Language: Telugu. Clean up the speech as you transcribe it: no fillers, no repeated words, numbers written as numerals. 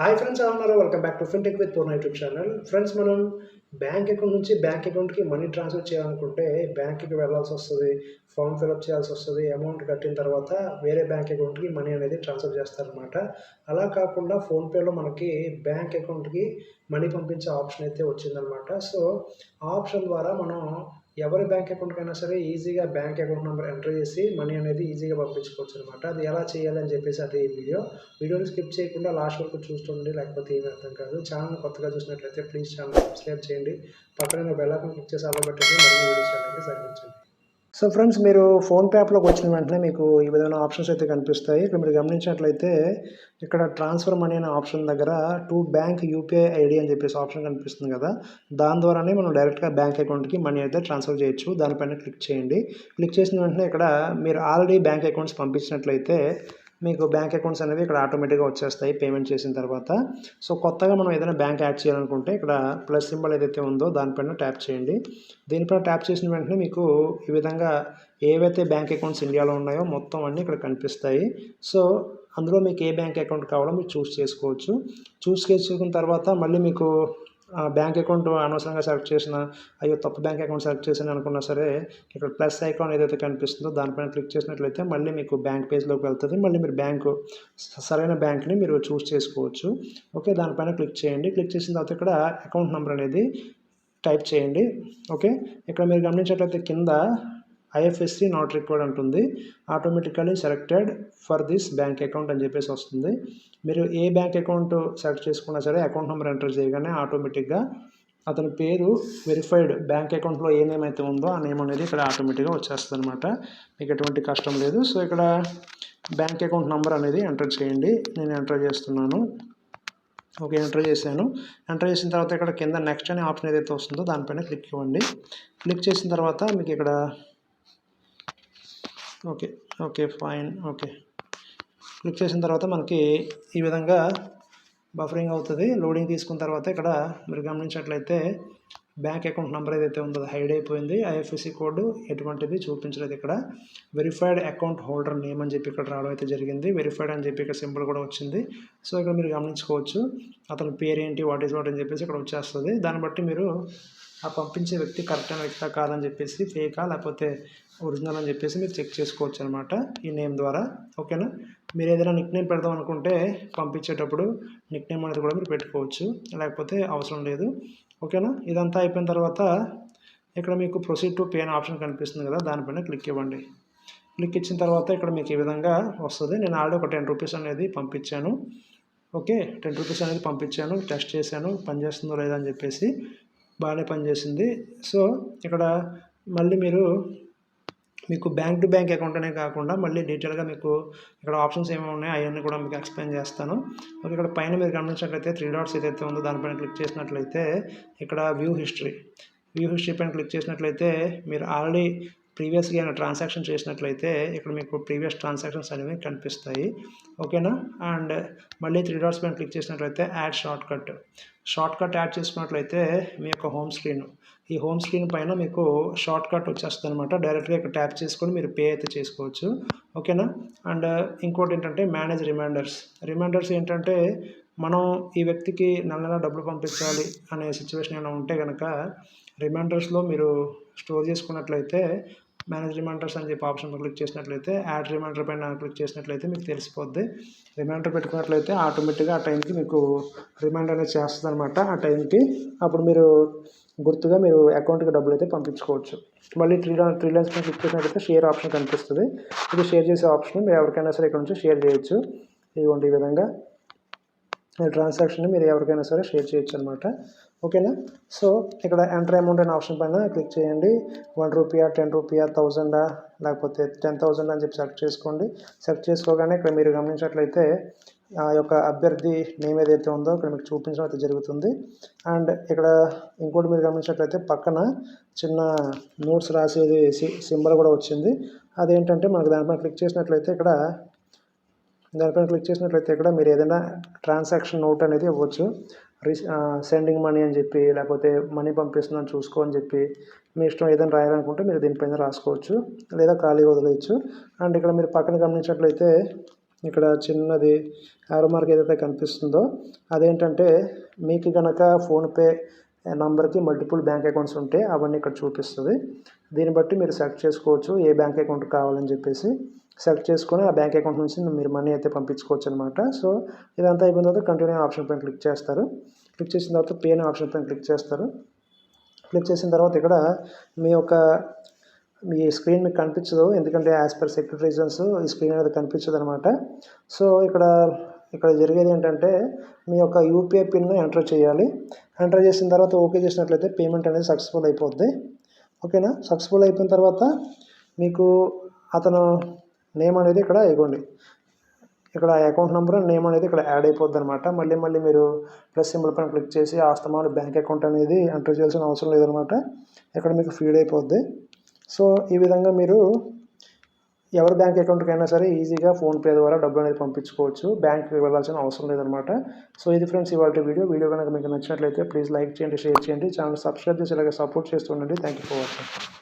హాయ్ ఫ్రెండ్స్, ఎలా ఉన్నారు? Welcome back to fintech with Purna YouTube channel. Friends, మనం బ్యాంక్ అకౌంట్ నుంచి బ్యాంక్ అకౌంట్కి మనీ ట్రాన్స్ఫర్ చేయాలనుకుంటే బ్యాంక్కి వెళ్ళాల్సి వస్తుంది, ఫామ్ ఫిల్అప్ చేయాల్సి వస్తుంది. అమౌంట్ కట్టిన తర్వాత వేరే బ్యాంక్ అకౌంట్కి మనీ అనేది ట్రాన్స్ఫర్ చేస్తారనమాట. అలా కాకుండా ఫోన్పేలో మనకి బ్యాంక్ అకౌంట్కి మనీ పంపించే ఆప్షన్ అయితే వచ్చిందనమాట. సో ఆ ఆప్షన్ ద్వారా మనం ఎవరి బ్యాంక్ అకౌంట్కైనా సరే ఈజీగా బ్యాంక్ అకౌంట్ నెంబర్ ఎంటర్ చేసి మనీ అనేది ఈజీగా పంపించుకోవచ్చు అనమాట. అది ఎలా చేయాలని చెప్పేసి అదే వీడియోని స్కిప్ చేయకుండా లాస్ట్ వరకు చూస్తుండండి, లేకపోతే ఏమీ అర్థం కాదు. ఛానల్ కొత్తగా చూసినట్లయితే ప్లీజ్ ఛానల్ సబ్స్క్రైబ్ చేయండి, పక్కన బెల్ ఐకాన్ క్లిక్ చేసి ఆల్ పెట్టండి, మరిన్ని వీడియోస్ చేయడానికి సహకరించండి. సో ఫ్రెండ్స్, మీరు ఫోన్పే యాప్లోకి వచ్చిన వెంటనే మీకు ఈ విధమైన ఆప్షన్స్ అయితే కనిపిస్తాయి. ఇక్కడ మీరు గమనించినట్లయితే ఇక్కడ ట్రాన్స్ఫర్ మనీ అనే ఆప్షన్ దగ్గర టు బ్యాంక్ యూపీఐ ఐడి అని చెప్పేసి ఆప్షన్ కనిపిస్తుంది కదా, దాని ద్వారానే మనం డైరెక్ట్గా బ్యాంక్ అకౌంట్కి మనీ అయితే ట్రాన్స్ఫర్ చేయొచ్చు. దానిపైన క్లిక్ చేయండి. క్లిక్ చేసిన వెంటనే ఇక్కడ మీరు ఆల్రెడీ బ్యాంక్ అకౌంట్స్ పంపించినట్లయితే మీకు బ్యాంక్ అకౌంట్స్ అనేవి ఇక్కడ ఆటోమేటిక్గా వచ్చేస్తాయి పేమెంట్ చేసిన తర్వాత. సో కొత్తగా మనం ఏదైనా బ్యాంక్ యాడ్ చేయాలనుకుంటే ఇక్కడ ప్లస్ సింబల్ ఏదైతే ఉందో దానిపైన ట్యాప్ చేయండి. దీనిపైన ట్యాప్ చేసిన వెంటనే మీకు ఈ విధంగా ఏవైతే బ్యాంక్ అకౌంట్స్ ఇండియాలో ఉన్నాయో మొత్తం అన్నీ ఇక్కడ కనిపిస్తాయి. సో అందులో మీకు ఏ బ్యాంక్ అకౌంట్ కావాలో మీరు చూస్ చేసుకోవచ్చు. చూస్ చేసుకున్న తర్వాత మళ్ళీ మీకు బ్యాంక్ అకౌంట్ అనవసరంగా సెలెక్ట్ చేసిన, అయ్యో తప్పు బ్యాంక్ అకౌంట్ సెలెక్ట్ చేసాను అనుకున్నా సరే ఇక్కడ ప్లస్ ఐకాన్ ఏదైతే కనిపిస్తుందో దానిపైన క్లిక్ చేసినట్లయితే మళ్ళీ మీకు బ్యాంక్ పేజ్లోకి వెళ్తుంది. మళ్ళీ మీరు సరైన బ్యాంక్ని మీరు చూస్ చేసుకోవచ్చు. ఓకే, దానిపైన క్లిక్ చేయండి. క్లిక్ చేసిన తర్వాత ఇక్కడ అకౌంట్ నెంబర్ అనేది టైప్ చేయండి. ఓకే, ఇక్కడ మీరు గమనించినట్లయితే కింద ఐఎఫ్ఎస్సి నాట్ రిక్వైర్డ్ అంటుంది. Automatically selected for this bank account అని చెప్పేసి వస్తుంది. మీరు ఏ బ్యాంక్ అకౌంట్ సెలెక్ట్ చేసుకున్నా సరే అకౌంట్ నెంబర్ ఎంటర్ చేయగానే ఆటోమేటిక్గా అతని పేరు వెరిఫైడ్ బ్యాంక్ అకౌంట్లో ఏ నేమ్ అయితే ఉందో ఆ నేమ్ అనేది ఇక్కడ ఆటోమేటిక్గా వచ్చేస్తుంది అనమాట. మీకు ఎటువంటి కష్టం లేదు. సో ఇక్కడ బ్యాంక్ అకౌంట్ నెంబర్ అనేది ఎంటర్ చేయండి. నేను ఎంటర్ చేస్తున్నాను. ఓకే, ఎంటర్ చేశాను. ఎంటర్ చేసిన తర్వాత ఇక్కడ కింద నెక్స్ట్ అనే ఆప్షన్ ఏదైతే వస్తుందో దానిపైన క్లిక్ ఇవ్వండి. క్లిక్ చేసిన తర్వాత మీకు ఇక్కడ ఓకే ఫైన్. ఓకే, క్లిక్ చేసిన తర్వాత మనకి ఈ విధంగా బఫరింగ్ అవుతుంది. లోడింగ్ తీసుకున్న తర్వాత ఇక్కడ మీరు గమనించినట్లయితే బ్యాంక్ అకౌంట్ నెంబర్ ఏదైతే ఉందో హైడ్ అయిపోయింది. ఐఎఫ్ఎస్సి కోడ్ ఎటువంటిది చూపించలేదు. ఇక్కడ వెరిఫైడ్ అకౌంట్ హోల్డర్ నేమ్ అని చెప్పి ఇక్కడ రావడం అయితే జరిగింది. వెరిఫైడ్ అని చెప్పి ఇక్కడ సింబల్ కూడా వచ్చింది. సో ఇక్కడ మీరు గమనించుకోవచ్చు అతని పేరేంటి, వాట్ అని చెప్పేసి ఇక్కడ వచ్చేస్తుంది. దాన్ని బట్టి మీరు ఆ పంపించే వ్యక్తి కరెక్ట్ అయిన వ్యక్తి కాదని చెప్పేసి, ఫేకా లేకపోతే ఒరిజినల్ అని చెప్పేసి మీరు చెక్ చేసుకోవచ్చు అనమాట ఈ నేమ్ ద్వారా. ఓకేనా, మీరు ఏదైనా నిక్ నేమ్ పెడదాం అనుకుంటే పంపించేటప్పుడు నిక్ నేమ్ అనేది కూడా మీరు పెట్టుకోవచ్చు, లేకపోతే అవసరం లేదు. ఓకేనా, ఇదంతా అయిపోయిన తర్వాత ఇక్కడ మీకు ప్రొసీడ్ టు పే అనే ఆప్షన్ కనిపిస్తుంది కదా, దానిపైన క్లిక్ ఇవ్వండి. క్లిక్ ఇచ్చిన తర్వాత ఇక్కడ మీకు ఈ విధంగా వస్తుంది. నేను ఆల్రెడీ ఒక 10 రూపీస్ అనేది పంపించాను. ఓకే, 10 రూపీస్ అనేది పంపించాను, టెస్ట్ చేశాను పనిచేస్తుందో లేదా అని చెప్పేసి. బాగానే పనిచేసింది. సో ఇక్కడ మళ్ళీ మీకు బ్యాంక్ టు బ్యాంక్ అకౌంట్ అనే కాకుండా మళ్ళీ డీటెయిల్గా మీకు ఇక్కడ ఆప్షన్స్ ఏమేమి ఉన్నాయో అవన్నీ కూడా మీకు ఎక్స్ప్లెయిన్ చేస్తాను. ఓకే, ఇక్కడ పైన మీరు గమనించినట్లయితే 3 డాట్స్ ఏదైతే ఉందో దానిపైన క్లిక్ చేసినట్లయితే ఇక్కడ వ్యూ హిస్టరీ పైన క్లిక్ చేసినట్లయితే మీరు ఆల్రెడీ ప్రీవియస్గా ఏమైనా ట్రాన్సాక్షన్ చేసినట్లయితే ఇక్కడ మీకు ప్రీవియస్ ట్రాన్సాక్షన్స్ అనేవి కనిపిస్తాయి. ఓకేనా, అండ్ మళ్ళీ 3 డాట్స్ పైన క్లిక్ చేసినట్లయితే యాడ్ షార్ట్ కట్ యాడ్ చేసుకున్నట్లయితే మీ యొక్క ఈ హోమ్ స్క్రీన్ పైన మీకు షార్ట్ కట్ వచ్చేస్తుంది అనమాట. డైరెక్ట్గా ఇక్కడ ట్యాప్ చేసుకొని మీరు పే అయితే చేసుకోవచ్చు. ఓకేనా, అండ్ ఇంకోటి ఏంటంటే మేనేజ్ రిమైండర్స్ ఏంటంటే మనం ఈ వ్యక్తికి నెల డబ్బులు పంపించాలి అనే సిచ్యువేషన్ ఏమైనా ఉంటే కనుక రిమైండర్స్లో మీరు స్టోర్ చేసుకున్నట్లయితే మేనేజ్ రిమైండర్స్ అని చెప్పి ఆప్షన్ క్లిక్ చేసినట్లయితే యాడ్ రిమైండర్ పైన క్లిక్ చేసినట్లయితే మీకు తెలిసిపోద్ది. రిమైండర్ పెట్టుకున్నట్లయితే ఆటోమేటిక్గా ఆ టైంకి మీకు రిమైండర్ అనేది చేస్తుంది అనమాట. ఆ టైంకి అప్పుడు మీరు గుర్తుగా మీరు అకౌంట్కి డబ్బులు అయితే పంపించుకోవచ్చు. మళ్ళీ 3 లైన్స్ పైన క్లిక్ చేసినట్లయితే షేర్ ఆప్షన్ కనిపిస్తుంది. ఇది షేర్ చేసే ఆప్షన్. మీరు ఎవరికైనా సరే ఇక్కడ నుంచి షేర్ చేయొచ్చు. ఇదిగోండి ఈ విధంగా ట్రాన్సాక్షన్ మీరు ఎవరికైనా సరే షేర్ చేయొచ్చు అనమాట. ఓకేనా, సో ఇక్కడ ఎంటర్ అమౌంట్ అనే ఆప్షన్ పైన క్లిక్ చేయండి. 1 రూపీయా, 10 రూపీయా, 1000 లేకపోతే 10,000 అని చెప్పి సెలెక్ట్ చేసుకోండి. సెలెక్ట్ చేసుకోగానే ఇక్కడ మీరు గమనించినట్లయితే ఆ యొక్క అభ్యర్థి నేమ్ ఏదైతే ఉందో ఇక్కడ మీకు చూపించడం అయితే జరుగుతుంది. అండ్ ఇక్కడ ఇంకోటి మీరు గమనించినట్లయితే పక్కన చిన్న నోట్స్ రాసేది సింబల్ కూడా వచ్చింది. అదేంటంటే మనకు దానిపైన క్లిక్ చేసినట్లయితే ఇక్కడ మీరు ఏదైనా ట్రాన్సాక్షన్ నోట్ అనేది ఇవ్వచ్చు. సెండింగ్ మనీ అని చెప్పి, లేకపోతే మనీ పంపిస్తుందని చూసుకో అని చెప్పి, మీ ఇష్టం ఏదైనా రాయాలనుకుంటే మీరు దీనిపైన రాసుకోవచ్చు, లేదా ఖాళీ వదిలేయచ్చు. అండ్ ఇక్కడ మీరు పక్కన గమనించినట్లయితే ఇక్కడ చిన్నది యారో మార్క్ ఏదైతే కనిపిస్తుందో అదేంటంటే మీకు కనుక ఫోన్పే నంబర్కి మల్టిపుల్ బ్యాంక్ అకౌంట్స్ ఉంటే అవన్నీ ఇక్కడ చూపిస్తుంది. దీన్ని బట్టి మీరు సెలెక్ట్ చేసుకోవచ్చు ఏ బ్యాంక్ అకౌంట్ కావాలని చెప్పేసి. సెలెక్ట్ చేసుకొని ఆ బ్యాంక్ అకౌంట్ నుంచి మీరు మనీ అయితే పంపించుకోవచ్చు అనమాట. సో ఇదంతా అయిపోయిన తర్వాత కంటిన్యూ ఆప్షన్ పైన క్లిక్ చేస్తారు. క్లిక్ చేసిన తర్వాత పే అనే ఆప్షన్ పైన క్లిక్ చేస్తారు. క్లిక్ చేసిన తర్వాత ఇక్కడ మీ స్క్రీన్ మీకు కనిపించదు, ఎందుకంటే యాజ్ పర్ సెక్యూరిటీ రీజన్స్ ఈ స్క్రీన్ అనేది కనిపించదు అనమాట. సో ఇక్కడ జరిగేది ఏంటంటే మీ యొక్క యూపీఐ పిన్ ఎంటర్ చేయాలి. ఎంటర్ చేసిన తర్వాత ఓకే చేసినట్లయితే పేమెంట్ అనేది సక్సెస్ఫుల్ అయిపోద్ది. ఓకేనా? సక్సెస్ఫుల్ అయిపోయిన తర్వాత మీకు అతను నేమ్ అనేది ఇక్కడ ఇవ్వండి, ఇక్కడ అకౌంట్ నెంబర్ నేమ్ అనేది ఇక్కడ యాడ్ అయిపోద్ది అనమాట. మళ్ళీ మీరు ప్లస్ సింబల్ పైన క్లిక్ చేసి ఆస్తమాను బ్యాంక్ అకౌంట్ అనేది ఎంటర్ చేయాల్సిన అవసరం లేదనమాట. ఇక్కడ మీకు ఫీడ్ అయిపోద్ది. సో ఈ విధంగా మీరు ఎవరి బ్యాంక్ అకౌంట్కైనా సరే ఈజీగా ఫోన్పే ద్వారా డబ్బులు అనేది పంపించుకోవచ్చు. బ్యాంక్కి వెళ్ళాల్సిన అవసరం లేదనమాట. సో ఇది ఫ్రెండ్స్ ఇవాళ వీడియో కనుక మీకు నచ్చినట్లయితే ప్లీజ్ లైక్ చేయండి, షేర్ చేయండి, ఛానల్ సబ్స్క్రైబ్ చేసి ఇలాగే సపోర్ట్ చేస్తూ ఉండండి. Thank you for watching.